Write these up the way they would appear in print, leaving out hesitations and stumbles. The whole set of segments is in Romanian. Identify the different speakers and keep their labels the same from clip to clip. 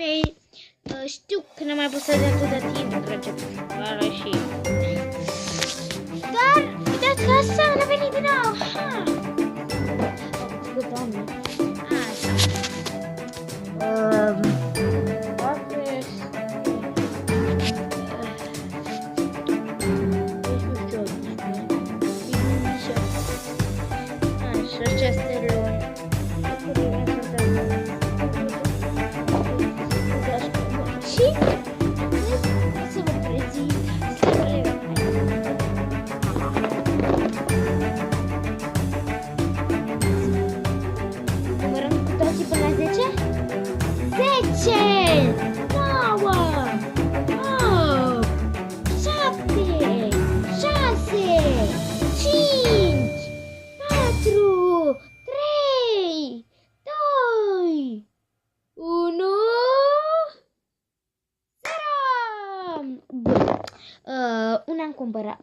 Speaker 1: mei. Știu că n-am mai pus de atâta timp, trece vara și... Dar, uitați că asta a revenit din nou. Ha! Doamne. Așa.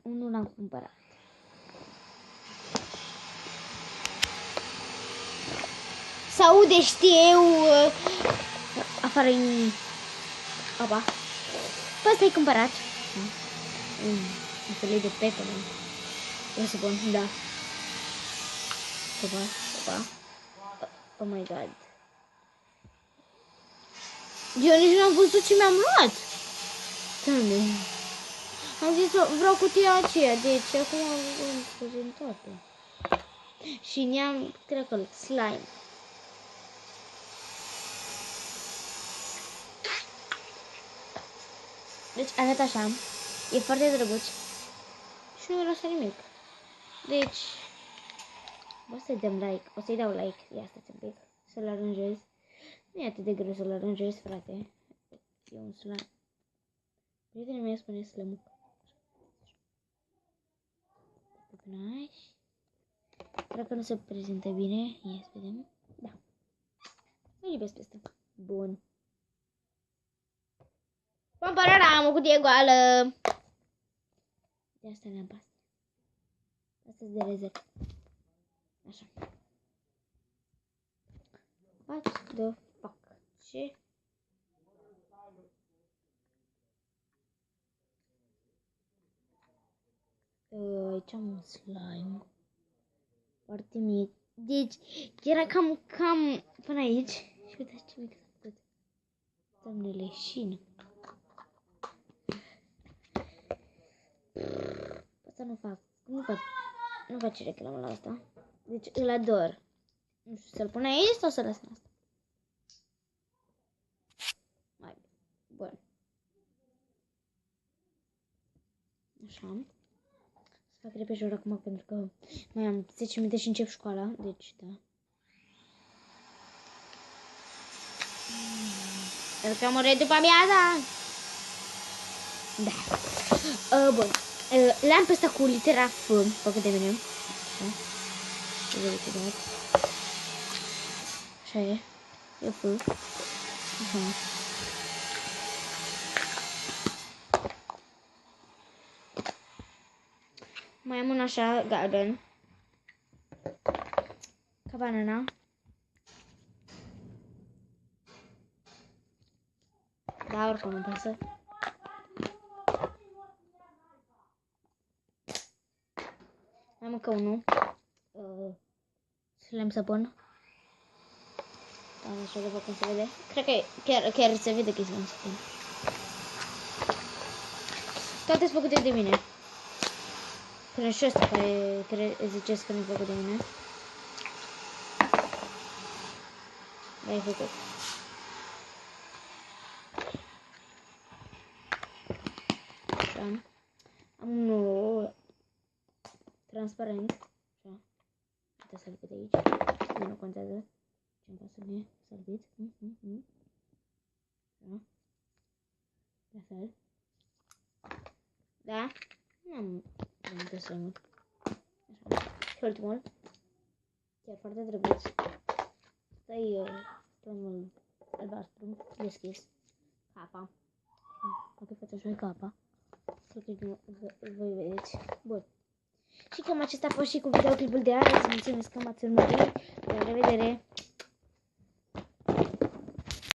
Speaker 1: Unul l-am cumpărat. S-aude, știu, afară în... Opa. Pe ăsta-i cumpărat. Un felul de pepene. O să pun, da. Opa, opa. Oh my god. Eu nici n-am văzut ce mi-am luat. Doamne. Am zis, vreau cutia aceea, deci acum am prezentat-o. Și ne-am trecut slime. Deci arată așa, e foarte drăguț și nu lasă nimic. Deci, o să-i dăm like, o să-i dau like, ia stați un pic, să-l aranjez. Nu e atât de greu să-l aranjez, frate. E un slime. Prietenul meu spune slămuc. Nice. Dacă nu se prezintă bine, ia să vedem. Da. Îl iubesc pe ăsta. Bun. Pam, o cutie goală. De asta ne-am pas. Asta-s de rezervă. Așa. What the fuck? Ce? Aici am un slime foarte mic. Deci era cam până aici. Și uitați ce mic s-a făcut. Doamne, leșin. Asta nu fac reclamă la asta. Deci îl ador. Nu știu, să-l pun aici sau să-l las în asta? Mai bun. Așa. Fac repejor acum pentru că mai am 10 minute și încep școala, deci da. El că am murit după amiaza. Da. Bun. L-am pe ăsta cu litera F, făcut de mine. Așa e. E F. Așa. Mai am un așa galben. Ca banana. Da, oricum nu pasă. Mai am încă unul. Slime sapon. Da, nu știu de cum se vede. Cred că chiar se vede că e slime sapon. Toate sunt făcute de mine. Până și ăsta care ziceți că nu-i făcut de mine. Da, e făcut. Așa. Am unul transparent. Așa. Uite salbit aici. Nu contează. Ce-mi pasă mie? Salbit. Așa. La fel. Da? N-am multe slime-uri. Așa. Și ultimul. Chiar foarte drăguț. Ăsta-i tonul albastru deschis. Capa. Poate faci așa capa. Cred că voi vedeți. Bun. Și cam acesta a fost și cu videoclipul de azi. Mulțumesc că m-ați urmărit. La revedere!